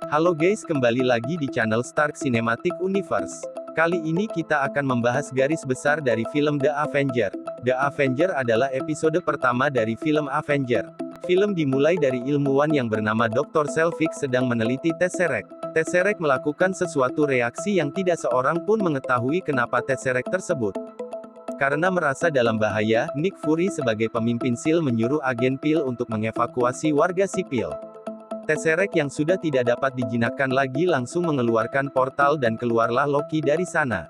Halo guys, kembali lagi di channel Stark Cinematic Universe. Kali ini kita akan membahas garis besar dari film The Avenger. The Avenger adalah episode pertama dari film Avenger. Film dimulai dari ilmuwan yang bernama Dr. Selvig sedang meneliti Tesseract. Tesseract melakukan sesuatu reaksi yang tidak seorang pun mengetahui kenapa Tesseract tersebut. Karena merasa dalam bahaya, Nick Fury sebagai pemimpin SEAL menyuruh agen PIL untuk mengevakuasi warga sipil. Tesseract yang sudah tidak dapat dijinakkan lagi langsung mengeluarkan portal dan keluarlah Loki dari sana.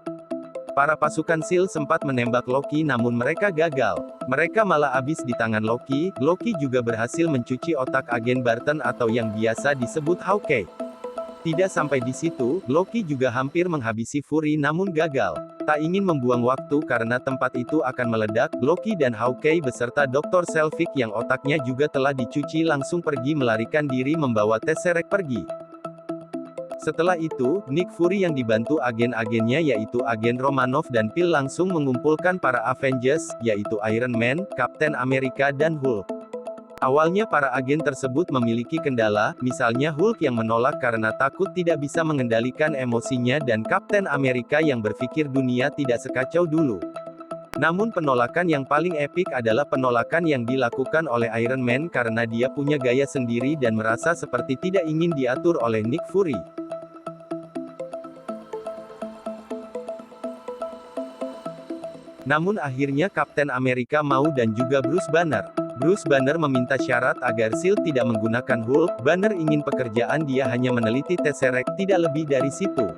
Para pasukan SEAL sempat menembak Loki namun mereka gagal. Mereka malah habis di tangan Loki. Loki juga berhasil mencuci otak agen Barton atau yang biasa disebut Hawkeye. Tidak sampai di situ, Loki juga hampir menghabisi Fury namun gagal. Tak ingin membuang waktu karena tempat itu akan meledak, Loki dan Hawkeye beserta Dr. Selvig yang otaknya juga telah dicuci langsung pergi melarikan diri membawa Tesseract pergi. Setelah itu, Nick Fury yang dibantu agen-agennya yaitu agen Romanoff dan PIL langsung mengumpulkan para Avengers, yaitu Iron Man, Captain America dan Hulk. Awalnya para agen tersebut memiliki kendala, misalnya Hulk yang menolak karena takut tidak bisa mengendalikan emosinya dan Kapten Amerika yang berpikir dunia tidak sekacau dulu. Namun penolakan yang paling epik adalah penolakan yang dilakukan oleh Iron Man karena dia punya gaya sendiri dan merasa seperti tidak ingin diatur oleh Nick Fury. Namun akhirnya Kapten Amerika mau dan juga Bruce Banner. Bruce Banner meminta syarat agar SEAL tidak menggunakan Hulk. Banner ingin pekerjaan dia hanya meneliti Tesseract, tidak lebih dari situ.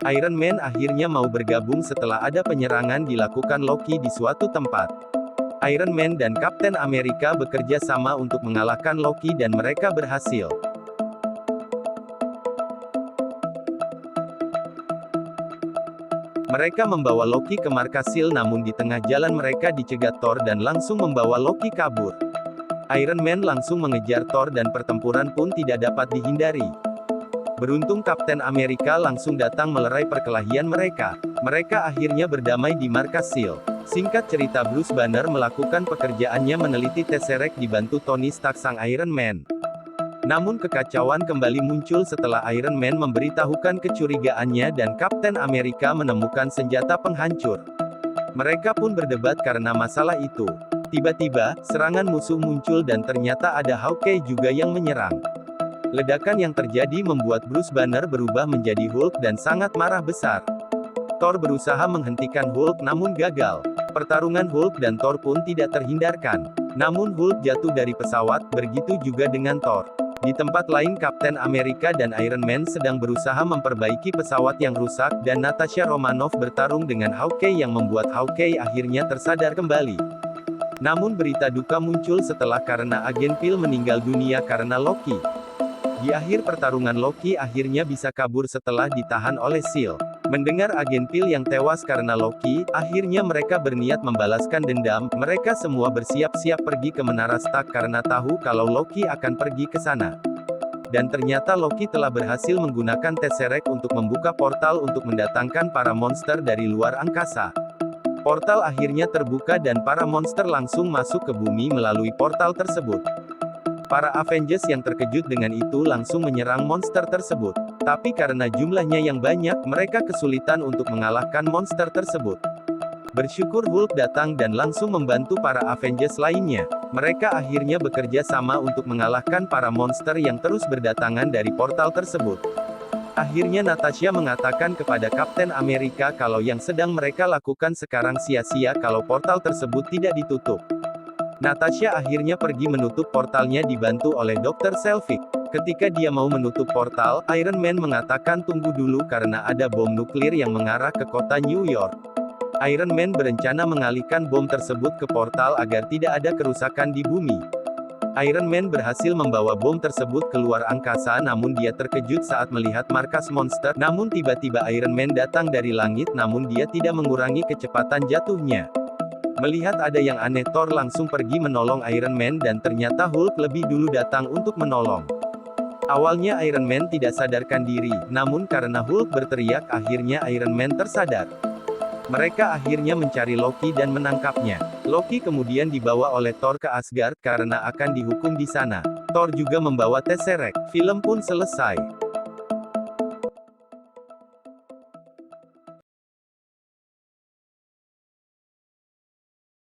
Iron Man akhirnya mau bergabung setelah ada penyerangan dilakukan Loki di suatu tempat. Iron Man dan Kapten Amerika bekerja sama untuk mengalahkan Loki dan mereka berhasil. Mereka membawa Loki ke markas SEAL namun di tengah jalan mereka dicegat Thor dan langsung membawa Loki kabur. Iron Man langsung mengejar Thor dan pertempuran pun tidak dapat dihindari. Beruntung Kapten Amerika langsung datang melerai perkelahian mereka. Mereka akhirnya berdamai di markas SEAL. Singkat cerita Bruce Banner melakukan pekerjaannya meneliti Tesseract dibantu Tony Stark sang Iron Man. Namun kekacauan kembali muncul setelah Iron Man memberitahukan kecurigaannya dan Kapten Amerika menemukan senjata penghancur. Mereka pun berdebat karena masalah itu. Tiba-tiba, serangan musuh muncul dan ternyata ada Hawkeye juga yang menyerang. Ledakan yang terjadi membuat Bruce Banner berubah menjadi Hulk dan sangat marah besar. Thor berusaha menghentikan Hulk namun gagal. Pertarungan Hulk dan Thor pun tidak terhindarkan. Namun Hulk jatuh dari pesawat, begitu juga dengan Thor. Di tempat lain Kapten Amerika dan Iron Man sedang berusaha memperbaiki pesawat yang rusak, dan Natasha Romanoff bertarung dengan Hawkeye yang membuat Hawkeye akhirnya tersadar kembali. Namun berita duka muncul setelah karena agen PIL meninggal dunia karena Loki. Di akhir pertarungan Loki akhirnya bisa kabur setelah ditahan oleh SEAL. Mendengar agen PIL yang tewas karena Loki, akhirnya mereka berniat membalaskan dendam. Mereka semua bersiap-siap pergi ke Menara Stark karena tahu kalau Loki akan pergi ke sana. Dan ternyata Loki telah berhasil menggunakan Tesseract untuk membuka portal untuk mendatangkan para monster dari luar angkasa. Portal akhirnya terbuka dan para monster langsung masuk ke bumi melalui portal tersebut. Para Avengers yang terkejut dengan itu langsung menyerang monster tersebut. Tapi karena jumlahnya yang banyak, mereka kesulitan untuk mengalahkan monster tersebut. Bersyukur Hulk datang dan langsung membantu para Avengers lainnya. Mereka akhirnya bekerja sama untuk mengalahkan para monster yang terus berdatangan dari portal tersebut. Akhirnya Natasha mengatakan kepada Kapten Amerika kalau yang sedang mereka lakukan sekarang sia-sia kalau portal tersebut tidak ditutup. Natasha akhirnya pergi menutup portalnya dibantu oleh Dr. Selvig. Ketika dia mau menutup portal, Iron Man mengatakan tunggu dulu karena ada bom nuklir yang mengarah ke kota New York. Iron Man berencana mengalihkan bom tersebut ke portal agar tidak ada kerusakan di bumi. Iron Man berhasil membawa bom tersebut keluar angkasa namun dia terkejut saat melihat markas monster. Namun tiba-tiba Iron Man datang dari langit namun dia tidak mengurangi kecepatan jatuhnya. Melihat ada yang aneh Thor langsung pergi menolong Iron Man dan ternyata Hulk lebih dulu datang untuk menolong. Awalnya Iron Man tidak sadarkan diri, namun karena Hulk berteriak akhirnya Iron Man tersadar. Mereka akhirnya mencari Loki dan menangkapnya. Loki kemudian dibawa oleh Thor ke Asgard karena akan dihukum di sana. Thor juga membawa Tesseract. Film pun selesai.